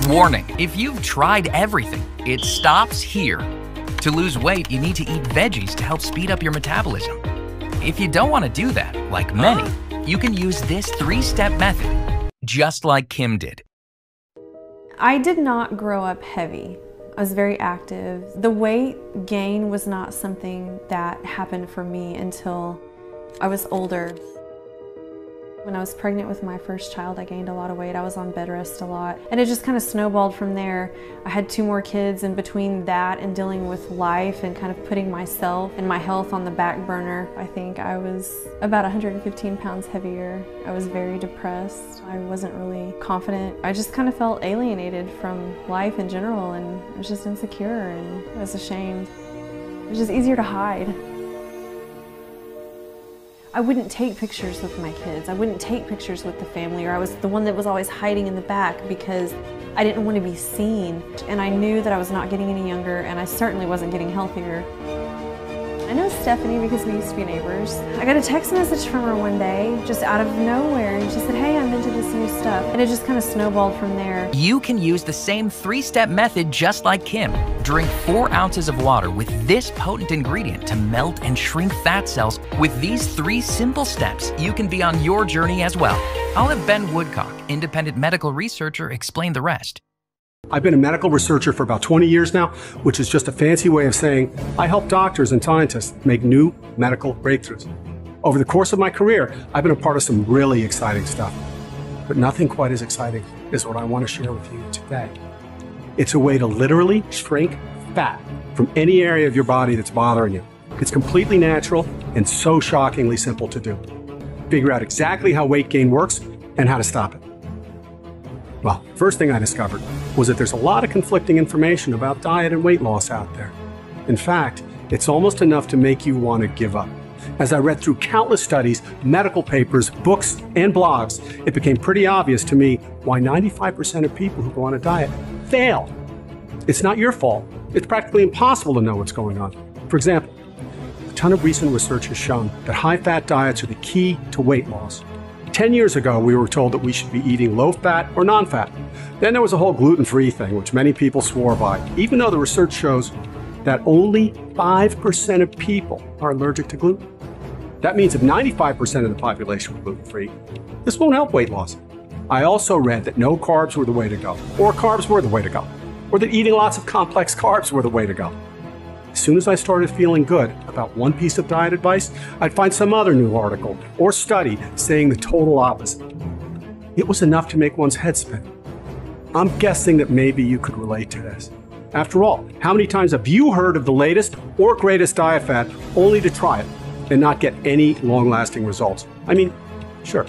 Warning, if you've tried everything, it stops here. To lose weight, you need to eat veggies to help speed up your metabolism. If you don't want to do that, like many, you can use this 3-step method, just like Kim did. I did not grow up heavy. I was very active. The weight gain was not something that happened for me until I was older. When I was pregnant with my first child, I gained a lot of weight. I was on bed rest a lot. And it just kind of snowballed from there. I had 2 more kids, and between that and dealing with life and kind of putting myself and my health on the back burner, I think I was about 115 pounds heavier. I was very depressed. I wasn't really confident. I just kind of felt alienated from life in general, and I was just insecure and I was ashamed. It was just easier to hide. I wouldn't take pictures with my kids. I wouldn't take pictures with the family, or I was the one that was always hiding in the back because I didn't want to be seen. And I knew that I was not getting any younger, and I certainly wasn't getting healthier. I know Stephanie because we used to be neighbors. I got a text message from her one day, just out of nowhere, and she said, "Hey, I'm into this new stuff." And it just kind of snowballed from there. You can use the same 3-step method just like Kim. Drink 4 ounces of water with this potent ingredient to melt and shrink fat cells. With these 3 simple steps, you can be on your journey as well. I'll have Ben Woodcock, independent medical researcher, explain the rest. I've been a medical researcher for about 20 years now, which is just a fancy way of saying I help doctors and scientists make new medical breakthroughs. Over the course of my career, I've been a part of some really exciting stuff, but nothing quite as exciting as what I want to share with you today. It's a way to literally shrink fat from any area of your body that's bothering you. It's completely natural and so shockingly simple to do. Figure out exactly how weight gain works and how to stop it. Well, first thing I discovered was that there's a lot of conflicting information about diet and weight loss out there. In fact, it's almost enough to make you want to give up. As I read through countless studies, medical papers, books, and blogs, it became pretty obvious to me why 95% of people who go on a diet fail. It's not your fault. It's practically impossible to know what's going on. For example, a ton of recent research has shown that high-fat diets are the key to weight loss. 10 years ago, we were told that we should be eating low-fat or non-fat. Then there was a whole gluten-free thing, which many people swore by, even though the research shows that only 5% of people are allergic to gluten. That means if 95% of the population were gluten-free, this won't help weight loss. I also read that no carbs were the way to go, or carbs were the way to go, or that eating lots of complex carbs were the way to go. As soon as I started feeling good about one piece of diet advice, I'd find some other new article or study saying the total opposite. It was enough to make one's head spin. I'm guessing that maybe you could relate to this. After all, how many times have you heard of the latest or greatest diet fad only to try it and not get any long-lasting results? I mean, sure,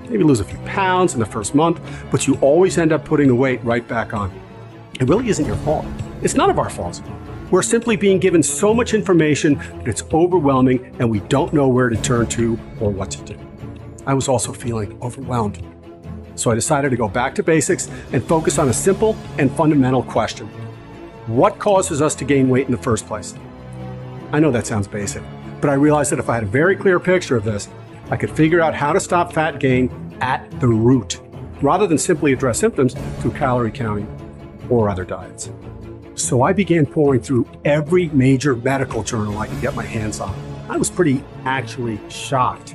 maybe lose a few pounds in the first month, but you always end up putting the weight right back on. It really isn't your fault. It's none of our faults. We're simply being given so much information that it's overwhelming and we don't know where to turn to or what to do. I was also feeling overwhelmed. So I decided to go back to basics and focus on a simple and fundamental question. What causes us to gain weight in the first place? I know that sounds basic, but I realized that if I had a very clear picture of this, I could figure out how to stop fat gain at the root, rather than simply address symptoms through calorie counting or other diets. So I began pouring through every major medical journal I could get my hands on. I was pretty actually shocked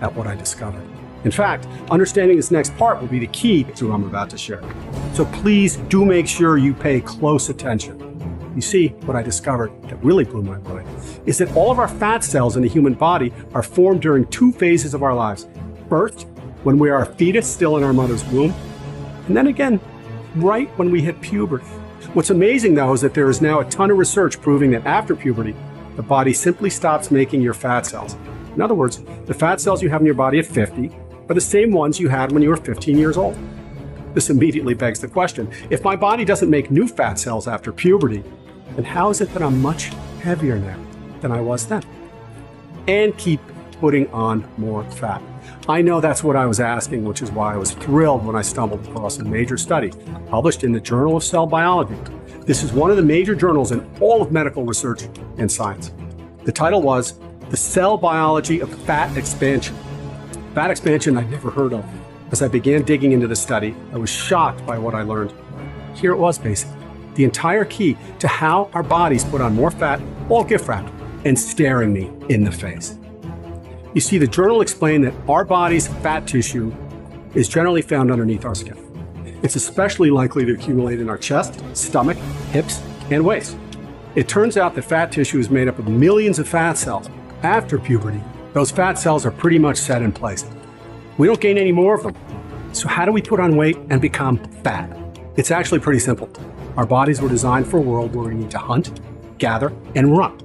at what I discovered. In fact, understanding this next part will be the key to what I'm about to share. So please do make sure you pay close attention. You see, what I discovered that really blew my mind is that all of our fat cells in the human body are formed during 2 phases of our lives. Birth, when we are a fetus still in our mother's womb, and then again, right when we hit puberty. What's amazing, though, is that there is now a ton of research proving that after puberty, the body simply stops making your fat cells. In other words, the fat cells you have in your body at 50 are the same ones you had when you were 15 years old. This immediately begs the question, if my body doesn't make new fat cells after puberty, then how is it that I'm much heavier now than I was then? And keep putting on more fat. I know that's what I was asking, which is why I was thrilled when I stumbled across a major study published in the Journal of Cell Biology. This is one of the major journals in all of medical research and science. The title was The Cell Biology of Fat Expansion. Fat expansion I'd never heard of. As I began digging into the study, I was shocked by what I learned. Here it was, basically. The entire key to how our bodies put on more fat, all gift wrapped, and staring me in the face. You see, the journal explained that our body's fat tissue is generally found underneath our skin. It's especially likely to accumulate in our chest, stomach, hips, and waist. It turns out that fat tissue is made up of millions of fat cells. After puberty, those fat cells are pretty much set in place. We don't gain any more of them. So how do we put on weight and become fat? It's actually pretty simple. Our bodies were designed for a world where we need to hunt, gather, and run.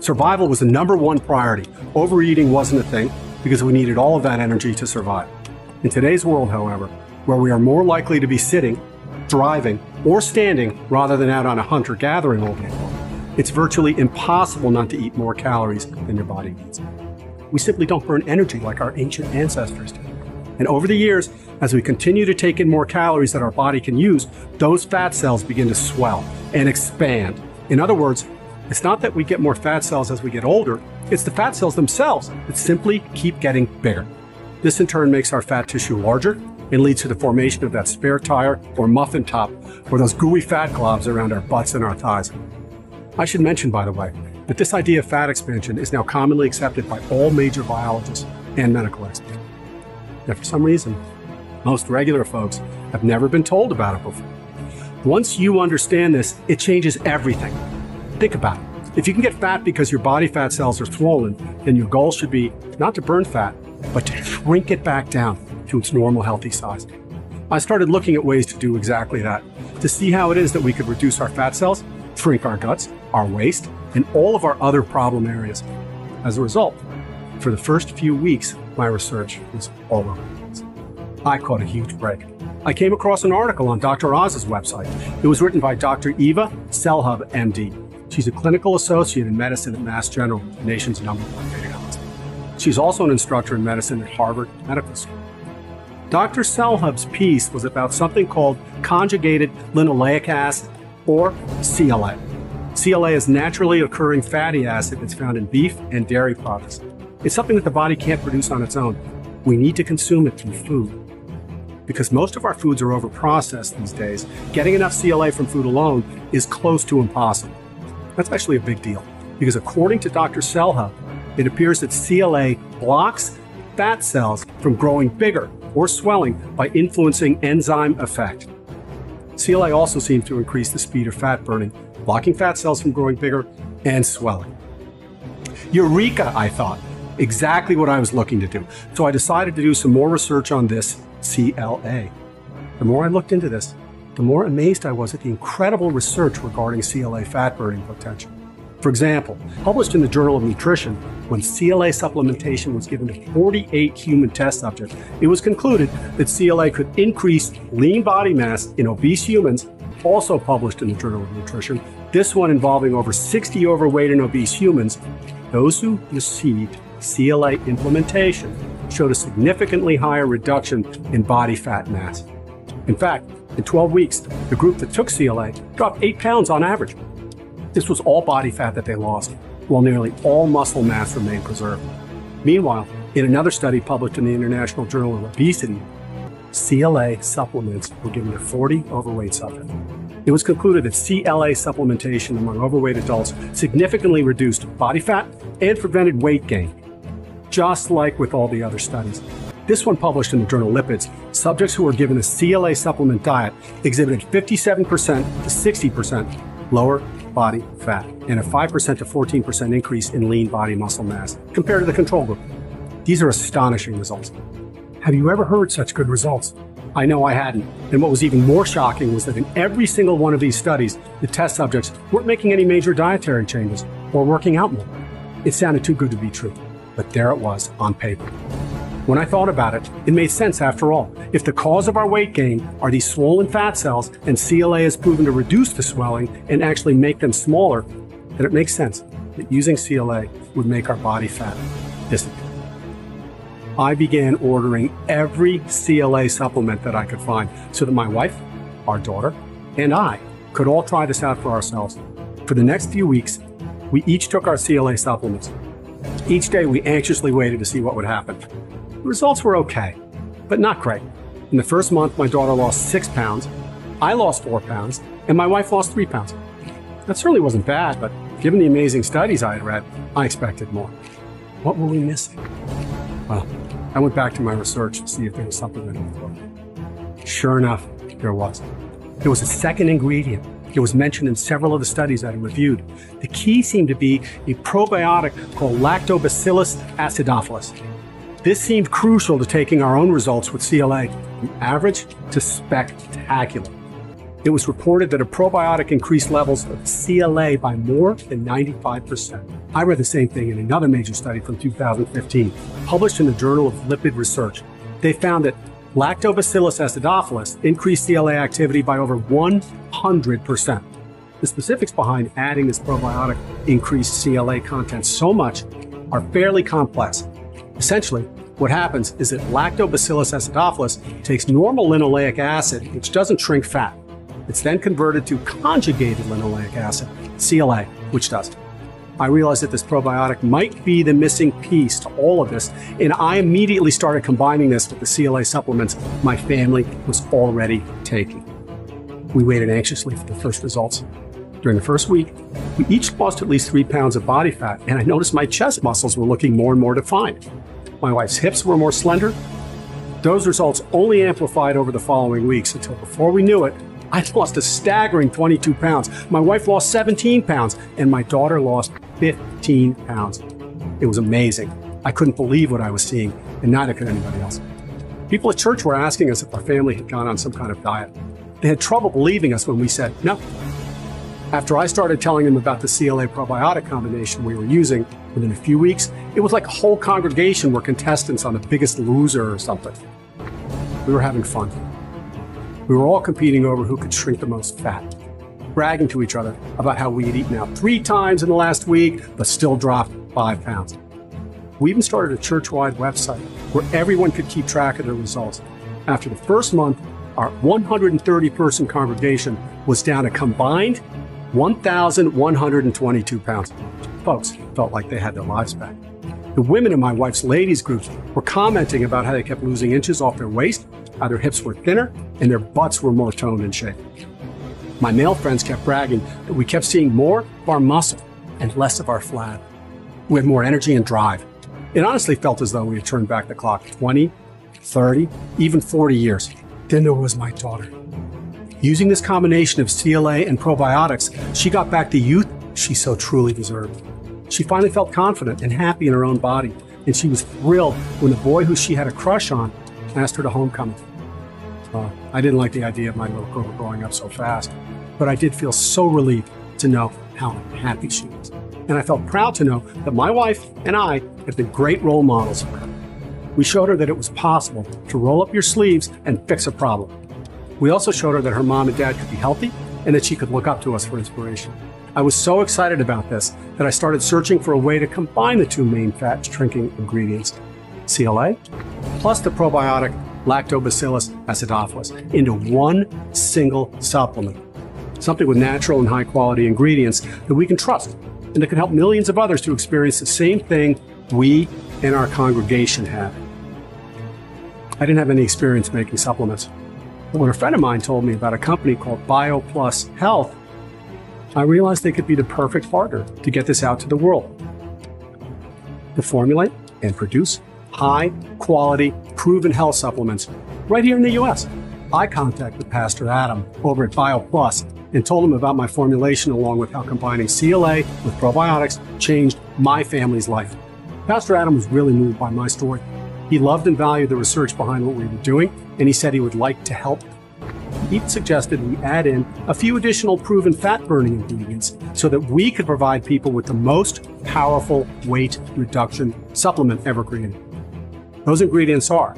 Survival was the #1 priority. Overeating wasn't a thing because we needed all of that energy to survive. In today's world, however, where we are more likely to be sitting, driving, or standing rather than out on a hunter-gathering all day long, it's virtually impossible not to eat more calories than your body needs. We simply don't burn energy like our ancient ancestors did. And over the years, as we continue to take in more calories that our body can use, those fat cells begin to swell and expand. In other words, it's not that we get more fat cells as we get older, it's the fat cells themselves that simply keep getting bigger. This in turn makes our fat tissue larger and leads to the formation of that spare tire or muffin top or those gooey fat globs around our butts and our thighs. I should mention, by the way, that this idea of fat expansion is now commonly accepted by all major biologists and medical experts. Yet for some reason, most regular folks have never been told about it before. Once you understand this, it changes everything. Think about it. If you can get fat because your body fat cells are swollen, then your goal should be not to burn fat, but to shrink it back down to its normal healthy size. I started looking at ways to do exactly that, to see how it is that we could reduce our fat cells, shrink our guts, our waist, and all of our other problem areas. As a result, for the first few weeks, my research was all over the place. I caught a huge break. I came across an article on Dr. Oz's website. It was written by Dr. Eva Selhub, MD. She's a clinical associate in medicine at Mass General, the nation's #1 rated hospital. She's also an instructor in medicine at Harvard Medical School. Dr. Selhub's piece was about something called conjugated linoleic acid, or CLA. CLA is naturally occurring fatty acid that's found in beef and dairy products. It's something that the body can't produce on its own. We need to consume it through food. Because most of our foods are overprocessed these days, getting enough CLA from food alone is close to impossible. That's actually a big deal, because according to Dr. Selhub, it appears that CLA blocks fat cells from growing bigger or swelling by influencing enzyme effect. CLA also seems to increase the speed of fat burning, blocking fat cells from growing bigger and swelling. Eureka, I thought. Exactly what I was looking to do. So I decided to do some more research on this CLA. The more I looked into this, the more amazed I was at the incredible research regarding CLA fat burning potential. For example, published in the Journal of Nutrition, when CLA supplementation was given to 48 human test subjects, it was concluded that CLA could increase lean body mass in obese humans, also published in the Journal of Nutrition, this one involving over 60 overweight and obese humans. Those who received CLA implementation showed a significantly higher reduction in body fat mass. In fact, in 12 weeks, the group that took CLA dropped 8 pounds on average. This was all body fat that they lost, while nearly all muscle mass remained preserved. Meanwhile, in another study published in the International Journal of Obesity, CLA supplements were given to 40 overweight subjects. It was concluded that CLA supplementation among overweight adults significantly reduced body fat and prevented weight gain, just like with all the other studies. This one published in the journal Lipids, subjects who were given a CLA supplement diet exhibited 57% to 60% lower body fat and a 5% to 14% increase in lean body muscle mass compared to the control group. These are astonishing results. Have you ever heard such good results? I know I hadn't. And what was even more shocking was that in every single one of these studies, the test subjects weren't making any major dietary changes or working out more. It sounded too good to be true, but there it was on paper. When I thought about it, it made sense after all. If the cause of our weight gain are these swollen fat cells and CLA has proven to reduce the swelling and actually make them smaller, then it makes sense that using CLA would make our body fat disappear. I began ordering every CLA supplement that I could find so that my wife, our daughter, and I could all try this out for ourselves. For the next few weeks, we each took our CLA supplements. Each day we anxiously waited to see what would happen. The results were okay, but not great. In the first month, my daughter lost 6 pounds. I lost 4 pounds, and my wife lost 3 pounds. That certainly wasn't bad, but given the amazing studies I had read, I expected more. What were we missing? Well, I went back to my research to see if there was something that would work. Sure enough, there was. There was a second ingredient. It was mentioned in several of the studies I had reviewed. The key seemed to be a probiotic called Lactobacillus acidophilus. This seemed crucial to taking our own results with CLA from average to spectacular. It was reported that a probiotic increased levels of CLA by more than 95%. I read the same thing in another major study from 2015, published in the Journal of Lipid Research. They found that Lactobacillus acidophilus increased CLA activity by over 100%. The specifics behind adding this probiotic increased CLA content so much are fairly complex. Essentially, what happens is that Lactobacillus acidophilus takes normal linoleic acid, which doesn't shrink fat. It's then converted to conjugated linoleic acid, CLA, which does. I realized that this probiotic might be the missing piece to all of this, and I immediately started combining this with the CLA supplements my family was already taking. We waited anxiously for the first results. During the first week, we each lost at least 3 pounds of body fat, and I noticed my chest muscles were looking more and more defined. My wife's hips were more slender. Those results only amplified over the following weeks until before we knew it, I lost a staggering 22 pounds. My wife lost 17 pounds, and my daughter lost 15 pounds. It was amazing. I couldn't believe what I was seeing, and neither could anybody else. People at church were asking us if our family had gone on some kind of diet. They had trouble believing us when we said no. After I started telling them about the CLA probiotic combination we were using, within a few weeks, it was like a whole congregation were contestants on The Biggest Loser or something. We were having fun. We were all competing over who could shrink the most fat, bragging to each other about how we had eaten out 3 times in the last week, but still dropped 5 pounds. We even started a church-wide website where everyone could keep track of their results. After the first month, our 130-person congregation was down a combined 1,122 pounds. Folks felt like they had their lives back. The women in my wife's ladies groups were commenting about how they kept losing inches off their waist, how their hips were thinner, and their butts were more toned and shaped. My male friends kept bragging that we kept seeing more of our muscle and less of our flab. We had more energy and drive. It honestly felt as though we had turned back the clock 20, 30, even 40 years. Then there was my daughter. Using this combination of CLA and probiotics, she got back the youth she so truly deserved. She finally felt confident and happy in her own body, and she was thrilled when the boy who she had a crush on asked her to homecoming. I didn't like the idea of my little girl growing up so fast, but I did feel so relieved to know how happy she was. And I felt proud to know that my wife and I have been great role models for her. We showed her that it was possible to roll up your sleeves and fix a problem. We also showed her that her mom and dad could be healthy and that she could look up to us for inspiration. I was so excited about this that I started searching for a way to combine the 2 main fat shrinking ingredients, CLA plus the probiotic Lactobacillus acidophilus, into one single supplement. Something with natural and high quality ingredients that we can trust and that can help millions of others to experience the same thing we and our congregation have. I didn't have any experience making supplements, but when a friend of mine told me about a company called BioPlus Health, I realized they could be the perfect partner to get this out to the world. To formulate and produce high-quality, proven health supplements right here in the U.S. I contacted Pastor Adam over at BioPlus and told him about my formulation along with how combining CLA with probiotics changed my family's life. Pastor Adam was really moved by my story. He loved and valued the research behind what we were doing, and he said he would like to help. He even suggested we add in a few additional proven fat-burning ingredients so that we could provide people with the most powerful weight reduction supplement ever created. Those ingredients are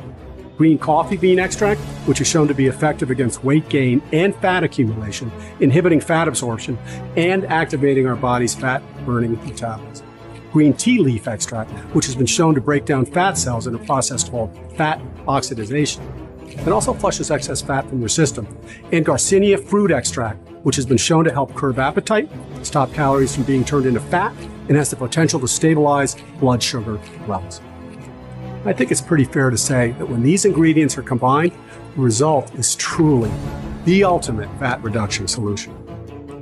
green coffee bean extract, which is shown to be effective against weight gain and fat accumulation, inhibiting fat absorption, and activating our body's fat-burning metabolism. Green tea leaf extract, which has been shown to break down fat cells in a process called fat oxidation. It also flushes excess fat from your system. And Garcinia fruit extract, which has been shown to help curb appetite, stop calories from being turned into fat, and has the potential to stabilize blood sugar levels. I think it's pretty fair to say that when these ingredients are combined, the result is truly the ultimate fat reduction solution.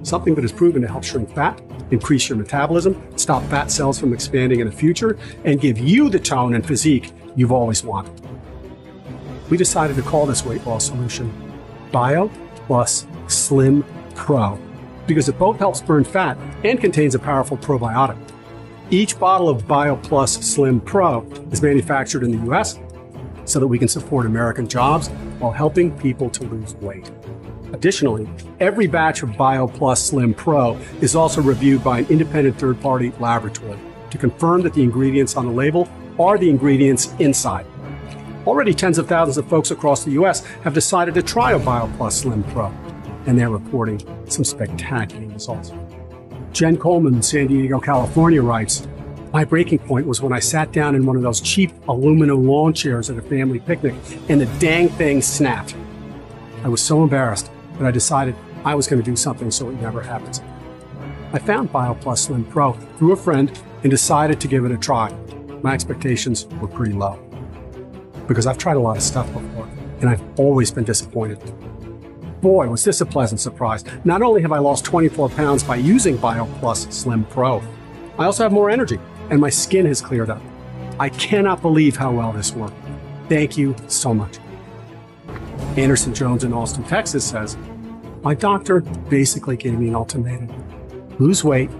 Something that is proven to help shrink fat, increase your metabolism, stop fat cells from expanding in the future, and give you the tone and physique you've always wanted. We decided to call this weight loss solution BioPlus Slim Pro because it both helps burn fat and contains a powerful probiotic. Each bottle of BioPlus Slim Pro is manufactured in the US so that we can support American jobs while helping people to lose weight. Additionally, every batch of BioPlus Slim Pro is also reviewed by an independent third-party laboratory to confirm that the ingredients on the label are the ingredients inside. Already tens of thousands of folks across the US have decided to try a BioPlus Slim Pro, and they're reporting some spectacular results. Jen Coleman in San Diego, California writes, "My breaking point was when I sat down in one of those cheap aluminum lawn chairs at a family picnic and the dang thing snapped. I was so embarrassed that I decided I was going to do something so it never happens. I found BioPlus Slim Pro through a friend and decided to give it a try. My expectations were pretty low because I've tried a lot of stuff before and I've always been disappointed. Boy, was this a pleasant surprise. Not only have I lost 24 pounds by using BioPlus Slim Pro, I also have more energy and my skin has cleared up. I cannot believe how well this worked. Thank you so much." Anderson Jones in Austin, Texas says, "My doctor basically gave me an ultimatum. Lose weight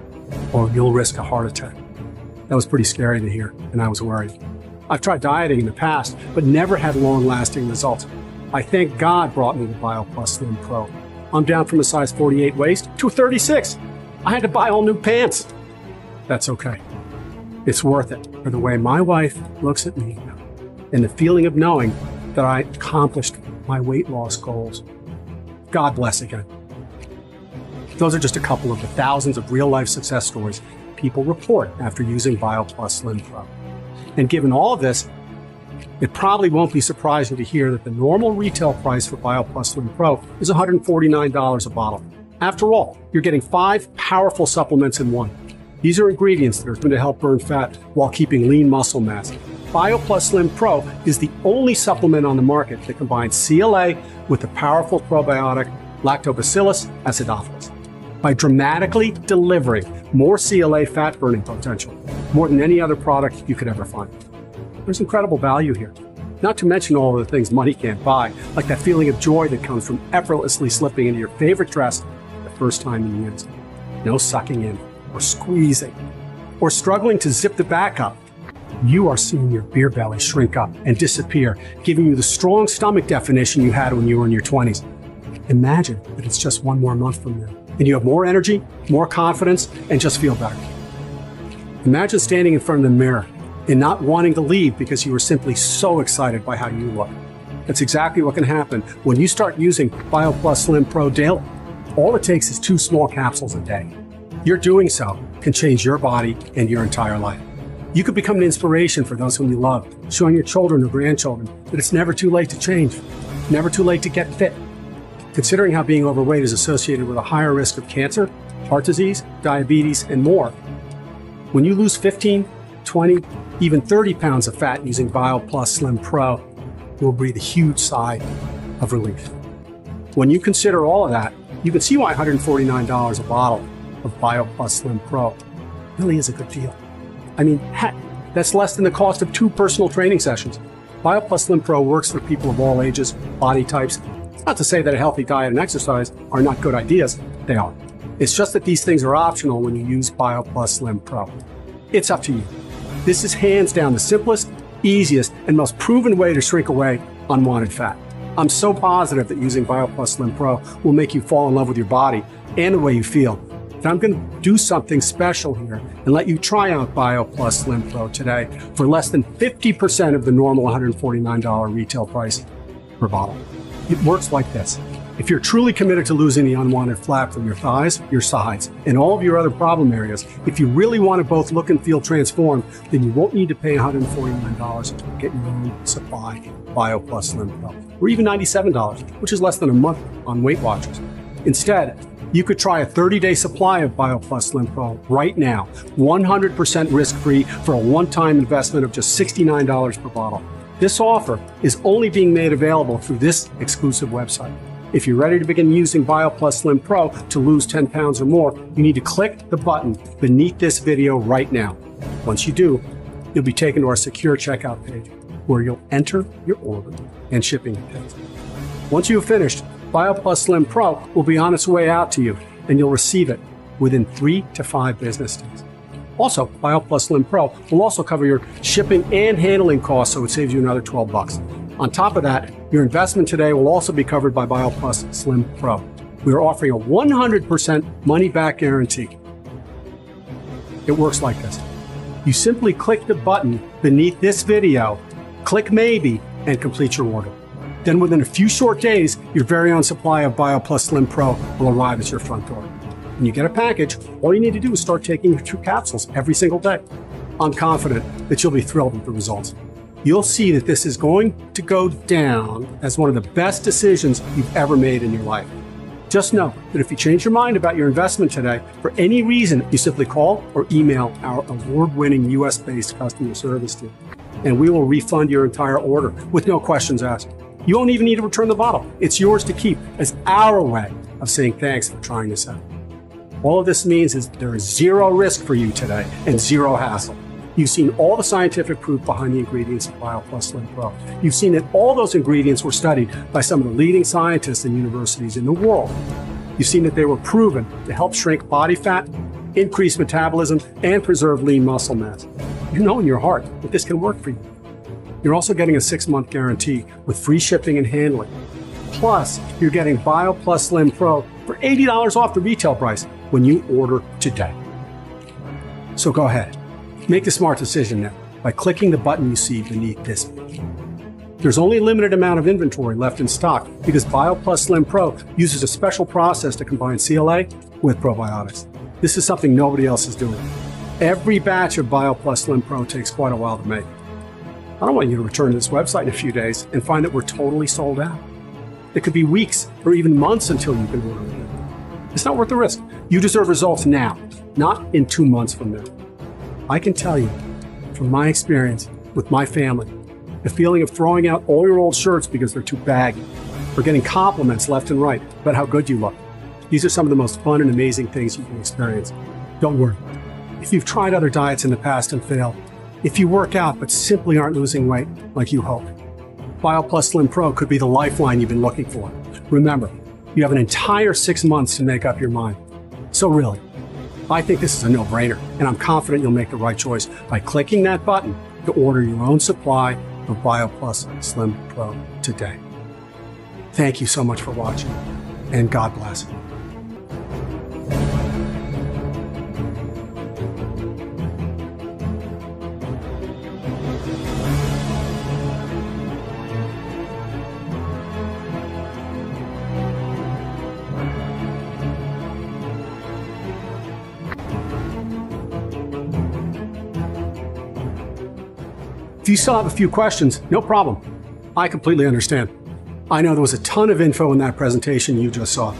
or you'll risk a heart attack." That was pretty scary to hear, and I was worried. I've tried dieting in the past, but never had long-lasting results. I thank God brought me the BioPlus Slim Pro. I'm down from a size 48 waist to a 36. I had to buy all new pants. That's okay. It's worth it for the way my wife looks at me now and the feeling of knowing that I accomplished my weight loss goals. God bless again. Those are just a couple of the thousands of real-life success stories people report after using BioPlus Slim Pro. And given all of this, it probably won't be surprising to hear that the normal retail price for BioPlus Slim Pro is $149 a bottle. After all, you're getting 5 powerful supplements in one. These are ingredients that are going to help burn fat while keeping lean muscle mass. BioPlus Slim Pro is the only supplement on the market that combines CLA with the powerful probiotic Lactobacillus acidophilus by dramatically delivering more CLA fat burning potential, more than any other product you could ever find. There's incredible value here, not to mention all of the things money can't buy, like that feeling of joy that comes from effortlessly slipping into your favorite dress the first time you use it. No sucking in or squeezing or struggling to zip the back up. You are seeing your beer belly shrink up and disappear, giving you the strong stomach definition you had when you were in your 20s. Imagine that it's just one more month from now, and you have more energy, more confidence, and just feel better. Imagine standing in front of the mirror and not wanting to leave because you were simply so excited by how you look. That's exactly what can happen when you start using BioPlus Slim Pro daily. All it takes is 2 small capsules a day. Your doing so can change your body and your entire life. You could become an inspiration for those whom you love, showing your children or grandchildren that it's never too late to change, never too late to get fit. Considering how being overweight is associated with a higher risk of cancer, heart disease, diabetes, and more, when you lose 15, 20, even 30 pounds of fat using BioPlus Slim Pro, you'll breathe a huge sigh of relief. When you consider all of that, you can see why $149 a bottle of BioPlus Slim Pro really is a good deal. I mean, heck, that's less than the cost of 2 personal training sessions. BioPlus Slim Pro works for people of all ages, body types. It's not to say that a healthy diet and exercise are not good ideas. They are. It's just that these things are optional when you use BioPlus Slim Pro. It's up to you. This is hands down the simplest, easiest, and most proven way to shrink away unwanted fat. I'm so positive that using BioPlus Slim Pro will make you fall in love with your body and the way you feel. And I'm going to do something special here and let you try out BioPlus Slim Pro today for less than 50% of the normal $149 retail price per bottle. It works like this. If you're truly committed to losing the unwanted fat from your thighs, your sides, and all of your other problem areas, if you really want to both look and feel transformed, then you won't need to pay $149 to get your own supply of BioPlus Slim Pro, or even $97, which is less than a month on Weight Watchers. Instead, you could try a 30-day supply of BioPlus Slim Pro right now, 100% risk-free for a one-time investment of just $69 per bottle. This offer is only being made available through this exclusive website. If you're ready to begin using BioPlus Slim Pro to lose 10 pounds or more, you need to click the button beneath this video right now. Once you do, you'll be taken to our secure checkout page where you'll enter your order and shipping details. Once you have finished, BioPlus Slim Pro will be on its way out to you and you'll receive it within 3 to 5 business days. Also, BioPlus Slim Pro will also cover your shipping and handling costs, so it saves you another $12. On top of that, your investment today will also be covered by BioPlus Slim Pro. We are offering a 100% money-back guarantee. It works like this. You simply click the button beneath this video, click maybe, and complete your order. Then within a few short days, your very own supply of BioPlus Slim Pro will arrive at your front door. When you get a package, all you need to do is start taking your 2 capsules every single day. I'm confident that you'll be thrilled with the results. You'll see that this is going to go down as one of the best decisions you've ever made in your life. Just know that if you change your mind about your investment today, for any reason, you simply call or email our award-winning US-based customer service team, and we will refund your entire order with no questions asked. You won't even need to return the bottle. It's yours to keep as our way of saying thanks for trying this out. All of this means is there is zero risk for you today and zero hassle. You've seen all the scientific proof behind the ingredients of BioPlus Slim Pro. You've seen that all those ingredients were studied by some of the leading scientists and universities in the world. You've seen that they were proven to help shrink body fat, increase metabolism, and preserve lean muscle mass. You know in your heart that this can work for you. You're also getting a 6-month guarantee with free shipping and handling. Plus, you're getting BioPlus Slim Pro for $80 off the retail price when you order today. So go ahead, make the smart decision now by clicking the button you see beneath this video. There's only a limited amount of inventory left in stock because BioPlus Slim Pro uses a special process to combine CLA with probiotics. This is something nobody else is doing. Every batch of BioPlus Slim Pro takes quite a while to make. I don't want you to return to this website in a few days and find that we're totally sold out. It could be weeks or even months until you can order again. It's not worth the risk. You deserve results now, not in 2 months from now. I can tell you from my experience with my family, the feeling of throwing out all your old shirts because they're too baggy, or getting compliments left and right about how good you look. These are some of the most fun and amazing things you can experience. Don't worry. If you've tried other diets in the past and failed, if you work out but simply aren't losing weight like you hoped, BioPlus Slim Pro could be the lifeline you've been looking for. Remember, you have an entire 6 months to make up your mind. So really, I think this is a no-brainer, and I'm confident you'll make the right choice by clicking that button to order your own supply of BioPlus Slim Pro today. Thank you so much for watching, and God bless. If you still have a few questions, no problem. I completely understand. I know there was a ton of info in that presentation you just saw.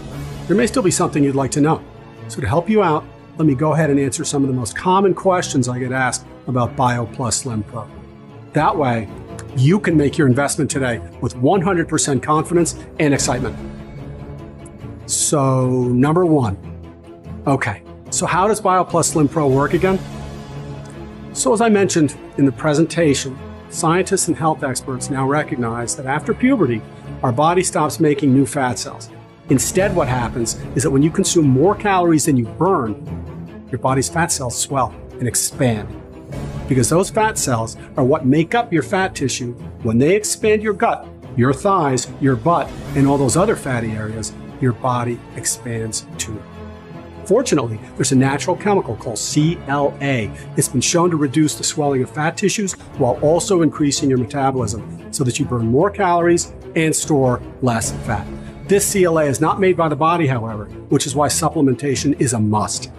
There may still be something you'd like to know. So to help you out, let me go ahead and answer some of the most common questions I get asked about BioPlus Slim Pro. That way, you can make your investment today with 100% confidence and excitement. So, number 1. Okay, so how does BioPlus Slim Pro work again? So as I mentioned in the presentation, scientists and health experts now recognize that after puberty, our body stops making new fat cells. Instead, what happens is that when you consume more calories than you burn, your body's fat cells swell and expand. Because those fat cells are what make up your fat tissue. When they expand your gut, your thighs, your butt, and all those other fatty areas, your body expands too. Fortunately, there's a natural chemical called CLA. It's been shown to reduce the swelling of fat tissues while also increasing your metabolism so that you burn more calories and store less fat. This CLA is not made by the body, however, which is why supplementation is a must.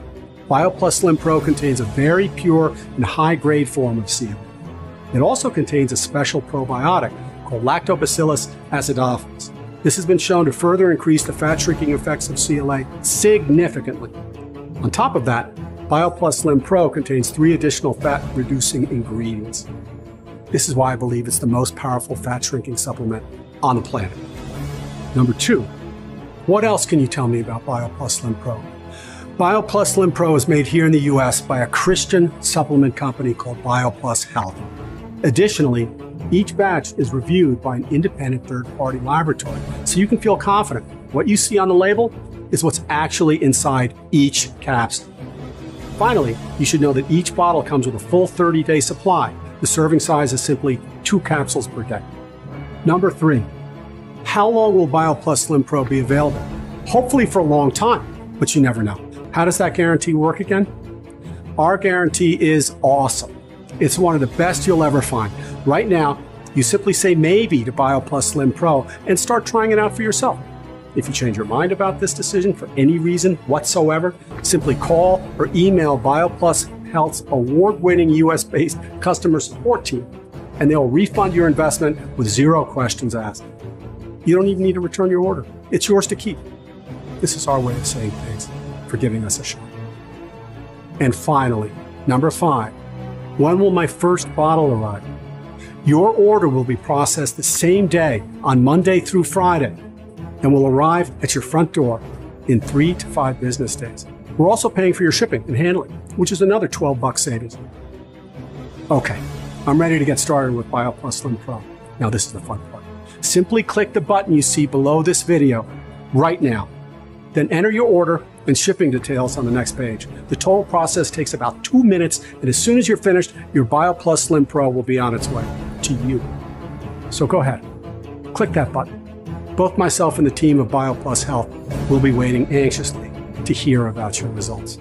BioPlus Slim Pro contains a very pure and high-grade form of CLA. It also contains a special probiotic called Lactobacillus acidophilus. This has been shown to further increase the fat-shrinking effects of CLA significantly. On top of that, BioPlus Slim Pro contains 3 additional fat-reducing ingredients. This is why I believe it's the most powerful fat-shrinking supplement on the planet. Number 2, What else can you tell me about BioPlus Slim Pro? BioPlus Slim Pro is made here in the US by a Christian supplement company called BioPlus Health. Additionally, each batch is reviewed by an independent third-party laboratory, so you can feel confident what you see on the label is what's actually inside each capsule. Finally, you should know that each bottle comes with a full 30-day supply. The serving size is simply 2 capsules per day. Number 3, how long will BioPlus Slim Pro be available? Hopefully for a long time, but you never know. How does that guarantee work again? Our guarantee is awesome. It's one of the best you'll ever find. Right now, you simply say maybe to BioPlus Slim Pro and start trying it out for yourself. If you change your mind about this decision for any reason whatsoever, simply call or email BioPlus Health's award-winning US-based customer support team, and they'll refund your investment with 0 questions asked. You don't even need to return your order. It's yours to keep. This is our way of saying thanks for giving us a shot. And finally, number 5, when will my first bottle arrive? Your order will be processed the same day on Monday through Friday and will arrive at your front door in 3 to 5 business days. We're also paying for your shipping and handling, which is another $12 savings. Okay, I'm ready to get started with BioPlus Slim Pro. Now this is the fun part. Simply click the button you see below this video right now. Then enter your order and shipping details on the next page. The total process takes about 2 minutes, and as soon as you're finished, your BioPlus Slim Pro will be on its way to you. So go ahead, click that button. Both myself and the team of BioPlus Health will be waiting anxiously to hear about your results.